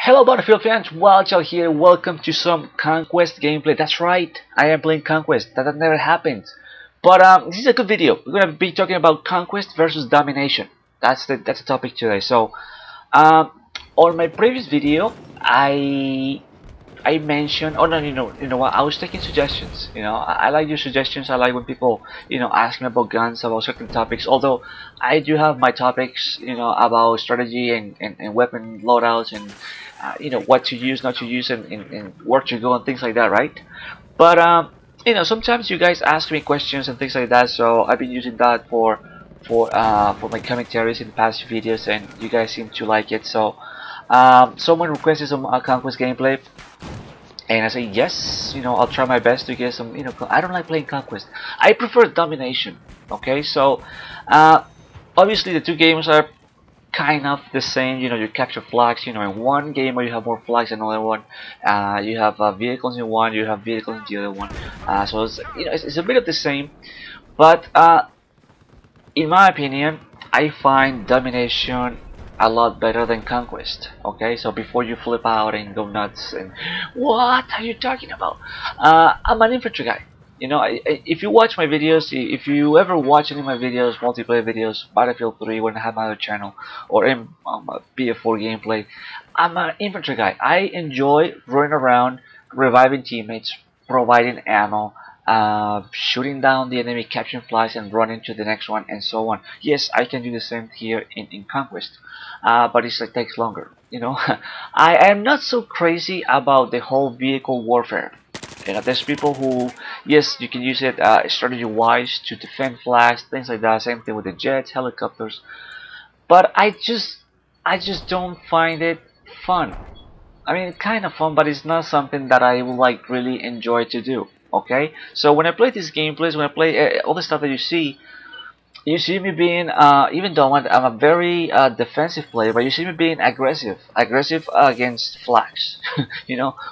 Hello Battlefield fans, Wildchild here, welcome to some Conquest gameplay. That's right, I am playing Conquest, that never happened. But this is a good video. We're going to be talking about Conquest versus Domination. That's the topic today. So, on my previous video, I mentioned, oh no, you know what, I was taking suggestions. I like your suggestions. I like when people, ask me about guns, about certain topics. Although I do have my topics, about strategy and weapon loadouts and what to use, not to use, and where to go and things like that, right? But sometimes you guys ask me questions and things like that, so I've been using that for my commentaries in the past videos, and you guys seem to like it. So someone requested some Conquest gameplay. And I say yes, I'll try my best to get some, I don't like playing Conquest. I prefer Domination, okay? So, obviously the two games are kind of the same, you capture flags, in one game where you have more flags than another one. You have vehicles in one, you have vehicles in the other one. So it's, it's a bit of the same. But, in my opinion, I find Domination a lot better than Conquest. Okay, so before you flip out and go nuts and what are you talking about, I'm an infantry guy. If you watch my videos, if you ever watch any of my videos, multiplayer videos, Battlefield 3 when I have my other channel, or in BF4 gameplay, I'm an infantry guy. I enjoy running around, reviving teammates, providing ammo, shooting down the enemy, capturing flags, and running to the next one, and so on. Yes, I can do the same here in Conquest, but it takes longer. I am not so crazy about the whole vehicle warfare. There's people who, yes, you can use it strategy-wise to defend flags, things like that. Same thing with the jets, helicopters. But I just don't find it fun. I mean, it's kind of fun, but it's not something that I would really enjoy to do. Okay, so when I play these gameplays, when I play all the stuff that you see me being, even though I'm a very defensive player, but you see me being aggressive against flags,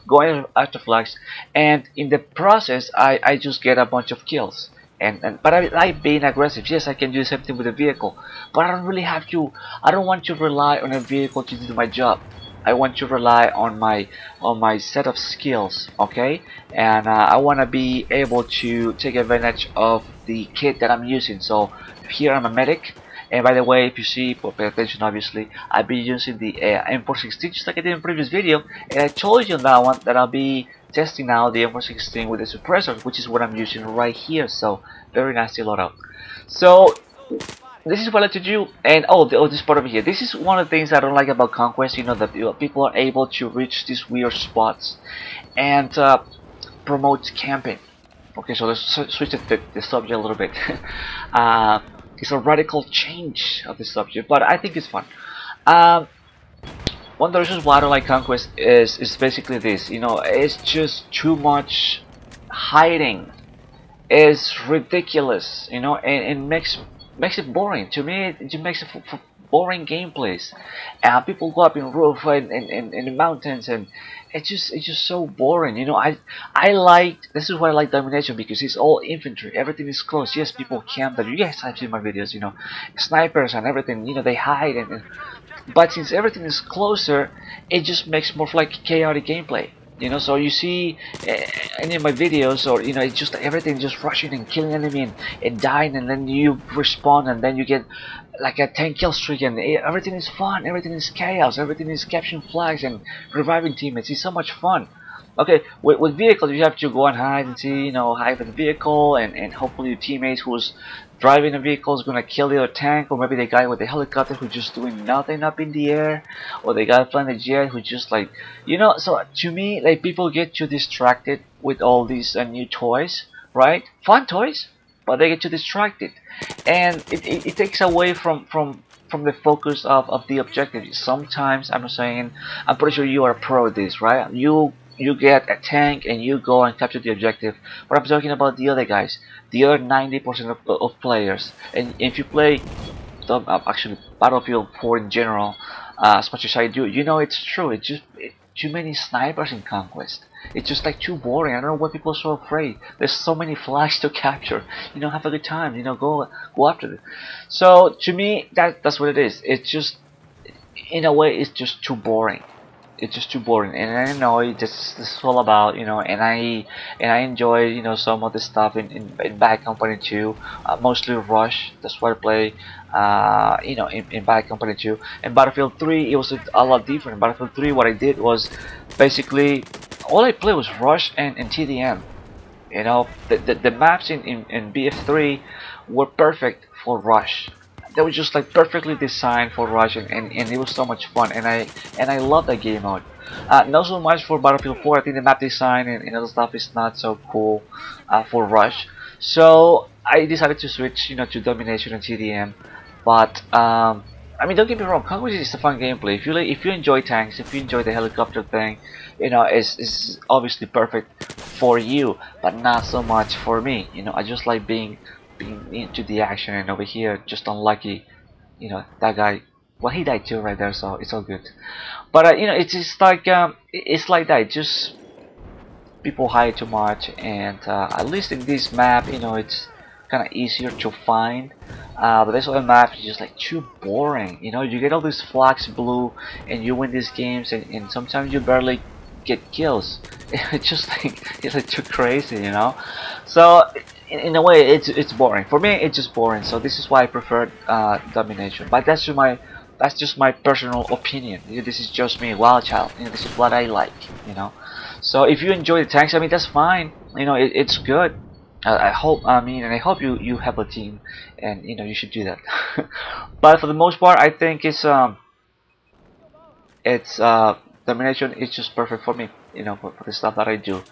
going after flags, and in the process, I just get a bunch of kills. But I like being aggressive. Yes, I can do the same thing with a vehicle, but I don't really have to. I don't want to rely on a vehicle to do my job. I want to rely on my set of skills, okay? And I want to be able to take advantage of the kit that I'm using. So here I'm a medic, and by the way, if you see, pay attention. Obviously, I'll be using the M416 just like I did in the previous video, and I told you on that one that I'll be testing out the M416 with the suppressor, which is what I'm using right here. So very nasty loadout. So this is what I like to do, and this part over here. This is one of the things I don't like about Conquest. That people are able to reach these weird spots and promote camping. Okay, so let's switch the subject a little bit. It's a radical change of the subject, but I think it's fun. One of the reasons why I don't like Conquest is basically this. It's just too much hiding. It's ridiculous. And it makes it boring. To me, it just makes it for boring gameplays. People go up in roof and in the mountains, and it's just so boring. This is why I like Domination, because it's all infantry. Everything is close. Yes, people camp, but you guys have seen my videos. Snipers and everything. They hide, but since everything is closer, it just makes more like chaotic gameplay. So you see any of my videos, or it's just everything just rushing and killing enemy and dying, and then you respawn, and then you get like a 10 kill streak, and everything is fun, everything is chaos, everything is capturing flags and reviving teammates. It's so much fun. Okay, with vehicles, you have to go and hide and see, hide with the vehicle, and hopefully your teammates who's driving the vehicle is gonna kill the other tank, or maybe the guy with the helicopter who's just doing nothing up in the air, or the guy flying the jet who's just so to me, people get too distracted with all these new toys, right? Fun toys, but they get too distracted, and it takes away from the focus of the objective. Sometimes, I'm not saying, I'm pretty sure you are a pro at this, right? You get a tank and you go and capture the objective, but I'm talking about the other guys, the other 90% of players. And if you play actually Battlefield 4 in general, as much as I do, it's true. It's just too many snipers in Conquest. It's just too boring. I don't know why people are so afraid. There's so many flags to capture. Have a good time. Go after it. So to me, that's what it is. It's just, in a way, it's just too boring. it's just too boring, and I know it's all about, and I enjoy, some of the stuff in Bad Company 2, mostly Rush. That's what I play, in Bad Company 2. And Battlefield 3, it was a lot different. Battlefield 3, what I did was basically all I played was Rush and TDM. The maps in BF3 were perfect for Rush. They were just like perfectly designed for Rush, and it was so much fun, and I love that game mode. Not so much for Battlefield 4. I think the map design and other stuff is not so cool for Rush. So I decided to switch, to Domination and TDM. But I mean, don't get me wrong, Conquest is a fun gameplay. If you enjoy tanks, if you enjoy the helicopter thing, it's obviously perfect for you, but not so much for me. I just like being into the action, and over here, just unlucky, that guy. Well, he died too right there, so it's all good. But it's just like it's like that. Just people hide too much, and at least in this map, it's kind of easier to find. But this other map is just like too boring. You get all these flags blue, and you win these games, and sometimes you barely get kills. It's just like it's like too crazy, So in a way, it's boring. For me, it's just boring. So this is why I prefer Domination. But that's just my personal opinion. This is just me, Wild Child. This is what I like. So if you enjoy the tanks, I mean, that's fine. It's good. I hope. And I hope you have a team, and you should do that. But for the most part, I think it's Domination is just perfect for me, for the stuff that I do.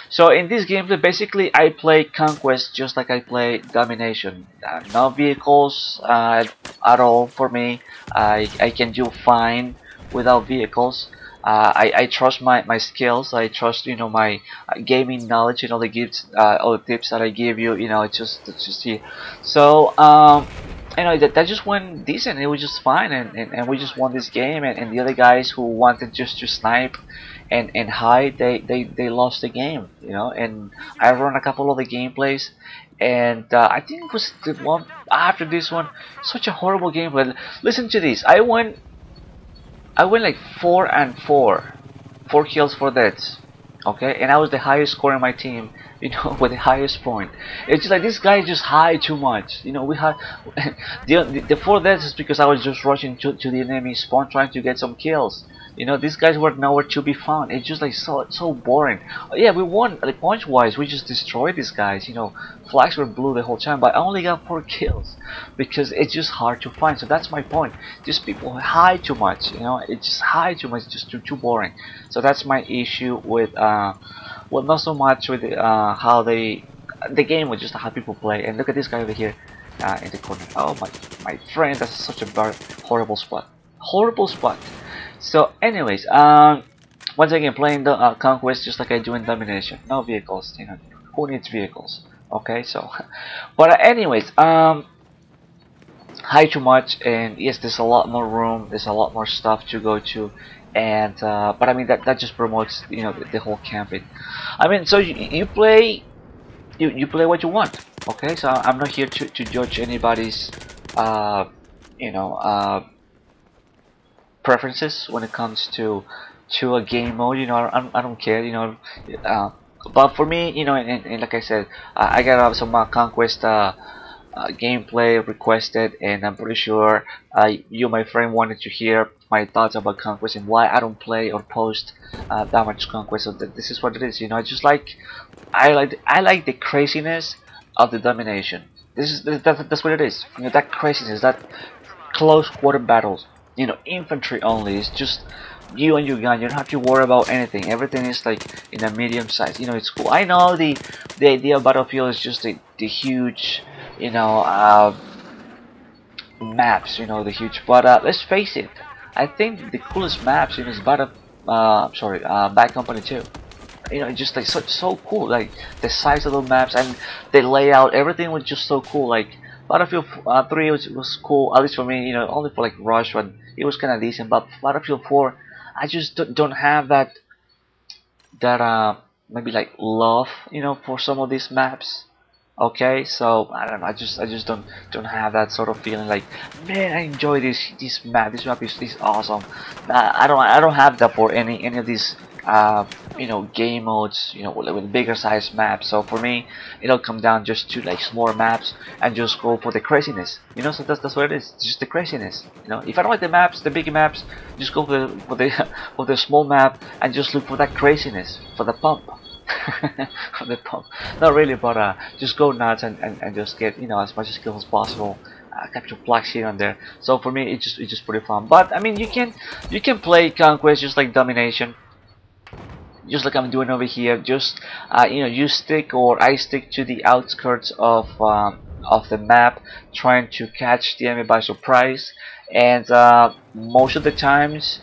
So in this gameplay, basically I play Conquest just like I play Domination. No vehicles at all for me. I can do fine without vehicles. I trust my skills. I trust my gaming knowledge, the gifts, all the tips that I give you. It's just here. So that just went decent. It was just fine, and we just won this game. And the other guys who wanted just to snipe and hide, they lost the game. And I run a couple of the gameplays, and I think it was the one after this one. Such a horrible gameplay. Listen to this. I went like 4 and 4 kills, 4 deaths. Okay, and I was the highest score in my team, with the highest point. It's just like this guy just hide too much. We had the 4 deaths is because I was just rushing to the enemy spawn trying to get some kills. These guys were nowhere to be found. It's just like so boring. Yeah, we won, like punch wise, we just destroyed these guys. Flags were blue the whole time, but I only got 4 kills because it's just hard to find. So that's my point. Just people hide too much. It's just hide too much, just too boring. So that's my issue with well, not so much with how the game, was just how people play. And look at this guy over here in the corner. Oh my friend, that's such a horrible spot. Horrible spot. So anyways, once again, playing the Conquest just like I do in Domination. No vehicles. Who needs vehicles? Okay, so but anyways, hide too much, and yes, there's a lot more room, there's a lot more stuff to go to, and but I mean that just promotes the whole camping. I mean, so you play what you want. Okay, so I'm not here to judge anybody's preferences when it comes to a game mode. I don't care. But for me, and like I said, I got some Conquest gameplay requested, and I'm pretty sure you, my friend, wanted to hear my thoughts about Conquest and why I don't play or post that much Conquest. So this is what it is. I like the craziness of the Domination. That's what it is. That craziness, that close quarter battles. Infantry only. It's just you and your gun. You don't have to worry about anything. Everything is like in a medium size. It's cool. I know the idea of Battlefield is just the huge, maps. The huge. But let's face it. I think the coolest maps is Bad Company 2. Just like so cool. Like the size of the maps and the layout. Everything was just so cool. Like Battlefield 3 was cool, at least for me, only for like Rush, but it was kind of decent. But Battlefield 4, I just don't have that maybe like love, for some of these maps. Okay, so I don't know. I just don't have that sort of feeling like, man, I enjoy this map. This map is awesome. I don't have that for any of these you know, game modes, you know, with bigger size maps. So for me, it'll come down just to like smaller maps and just go for the craziness. You know, so that's what it is. It's just the craziness. You know, if I don't like the maps, the bigger maps, just go for the for the small map and just look for that craziness, for the pump. On the pump, not really, but just go nuts and just get, you know, as much skills as possible, capture flags here and there. So for me, it's just pretty fun. But I mean, you can play Conquest just like Domination, just like I'm doing over here. Just you know, you stick, or I stick to the outskirts of the map, trying to catch the enemy by surprise, and most of the times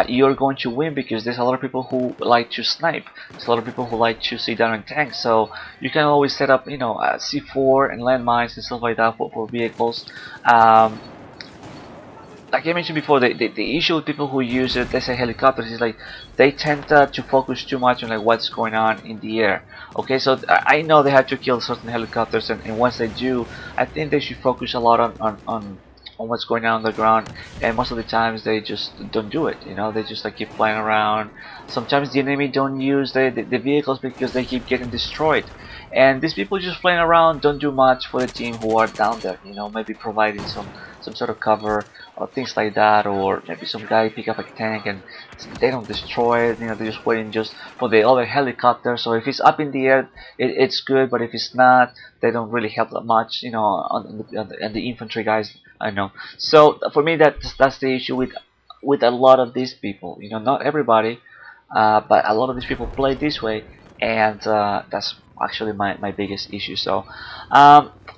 you're going to win, because there's a lot of people who like to snipe. There's a lot of people who like to sit down in tanks, so you can always set up, you know, C4 and landmines and stuff like that for vehicles. Like I mentioned before, the issue with people who use it, let's say helicopters, is like they tend to focus too much on like what's going on in the air. Okay, so I know they have to kill certain helicopters, and once they do, I think they should focus a lot on what's going on the ground, and most of the times they just don't do it. You know, they just like keep flying around. Sometimes the enemy don't use the vehicles because they keep getting destroyed, and these people just flying around don't do much for the team who are down there. You know, maybe providing some sort of cover or things like that, or maybe some guy pick up a tank and they don't destroy it. You know, they're just waiting just for the other helicopter. So if it's up in the air, it's good, but if it's not, they don't really help that much. You know, on the infantry guys, I know. So for me, that's the issue with a lot of these people. You know, not everybody, but a lot of these people play this way, and that's actually my biggest issue. So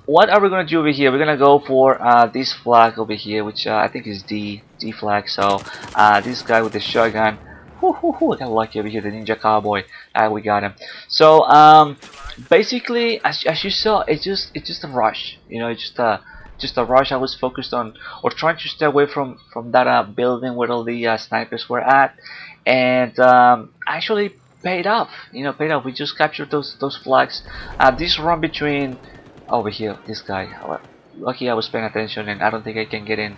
what are we gonna do over here? We're gonna go for this flag over here, which I think is D flag. So this guy with the shotgun, I got lucky over here, the ninja cowboy. We got him. So basically, as you saw, it's just a rush. You know, it's just a rush. I was focused on, or trying to stay away from that building where all the snipers were at, and actually paid off. You know, paid off. We just captured those flags. This run between over here, this guy. Lucky I was paying attention, and I don't think I can get in.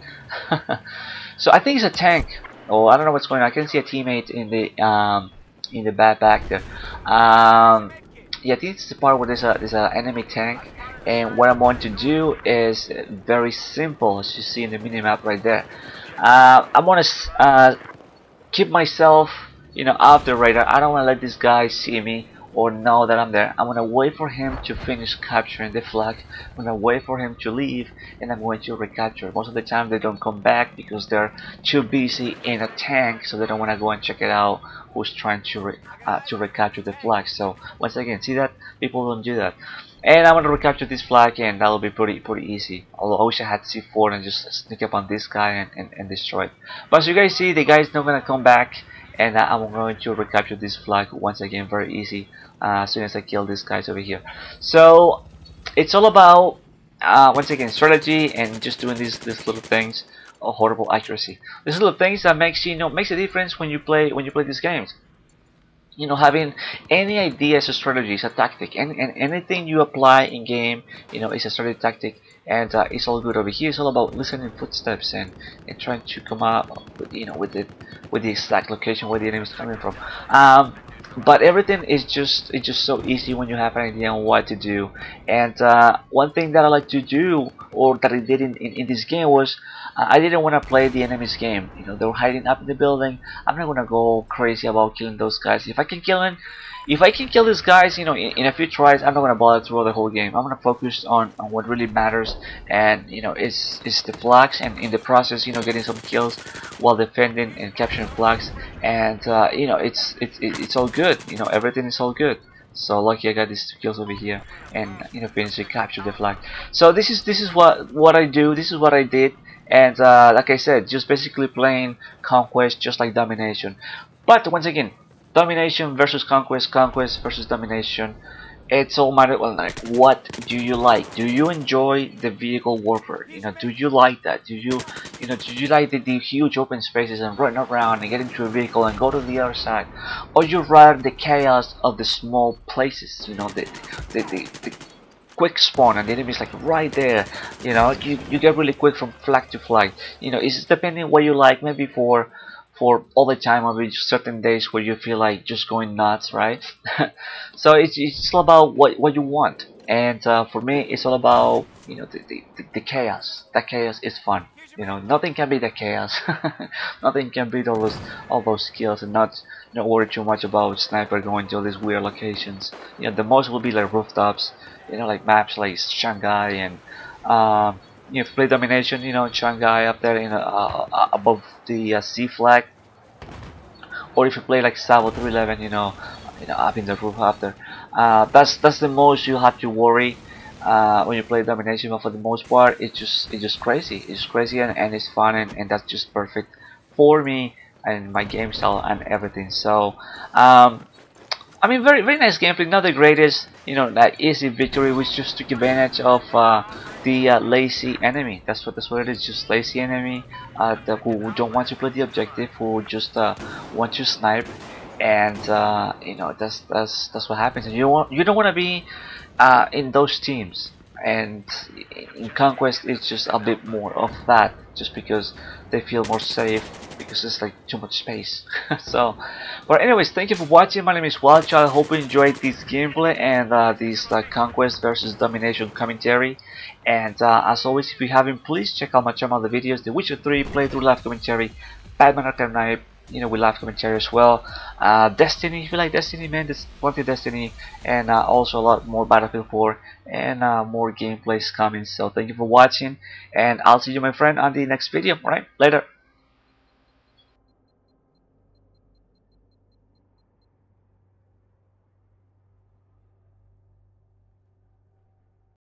So I think it's a tank. Oh, I don't know what's going on. I can see a teammate in the back there. Yeah, I think it's the part where there's a enemy tank, and what I'm going to do is very simple, as you see in the minimap right there. I want to keep myself, you know, off the radar. I don't want to let this guy see me or know that I'm there. I'm gonna wait for him to finish capturing the flag. I'm gonna wait for him to leave, and I'm going to recapture. Most of the time they don't come back because they're too busy in a tank, so they don't want to go and check it out who's trying to recapture the flag. So once again, see that people don't do that. And I'm gonna recapture this flag, and that'll be pretty easy. Although I wish I had C4 and just sneak up on this guy and destroy it. But as you guys see, the guy's not gonna come back, and I'm going to recapture this flag once again, very easy, as soon as I kill these guys over here. So it's all about once again strategy and just doing these little things of horrible accuracy. These little things that makes a difference when you play these games. You know, having any idea is a strategy, is a tactic, and anything you apply in game, you know, is a strategy tactic, and it's all good over here. It's all about listening footsteps and trying to come up with, you know, with the exact location where the enemy is coming from. But everything is just so easy when you have an idea on what to do. And one thing that I like to do, or that I did in this game, was I didn't want to play the enemy's game. You know, they were hiding up in the building. I'm not gonna go crazy about killing those guys. If I can kill these guys, you know, in a few tries, I'm not gonna bother through the whole game. I'm gonna focus on what really matters, and you know, is the flags, and in the process, you know, getting some kills while defending and capturing flags. And you know, it's all good. You know, everything is all good. So lucky I got these 2 kills over here, and you know, finish to capture the flag. So this is what I do. This is what I did. And like I said, just basically playing Conquest just like Domination. But once again, Domination versus Conquest, Conquest versus Domination. It's all matter of like, what do you like? Do you enjoy the vehicle warfare? You know, do you like that? Do you like the huge open spaces and running around and get into a vehicle and go to the other side? Or you rather the chaos of the small places? You know, the quick spawn and the enemy is like right there. You know, you get really quick from flag to flag. You know, it's depending what you like. Maybe for all the time, or maybe certain days where you feel like just going nuts, right? So it's all about what you want. And for me, it's all about, you know, the chaos. That chaos is fun. You know, nothing can beat the chaos. Nothing can beat all those skills, and not worry too much about sniper going to all these weird locations. You know, the most will be like rooftops. You know, like maps like Shanghai and you know, play domination. You know, Shanghai up there in above the sea flag. Or if you play like Savo 311, you know, up in the roof up there. That's the most you have to worry when you play domination. But for the most part, it's just crazy. It's crazy and it's fun, and that's just perfect for me and my game style and everything. So I mean, very nice gameplay. Not the greatest, you know, that easy victory, which just took advantage of the lazy enemy. That's what it is. Just lazy enemy who don't want to play the objective, who just want to snipe, and you know, that's what happens. And you don't want to be in those teams. And in Conquest, it's just a bit more of that, just because they feel more safe, because it's like too much space. So, but anyways, thank you for watching. My name is Wildchild. I hope you enjoyed this gameplay and this Conquest versus Domination commentary. And as always, if you haven't, please check out my channel, other videos: The Witcher 3 playthrough live commentary, Batman Arkham Knight, you know, with live commentary as well. Destiny, if you like Destiny, man, there's plenty of Destiny, and also a lot more Battlefield 4, and more gameplays coming. So thank you for watching, and I'll see you, my friend, on the next video. Alright, later.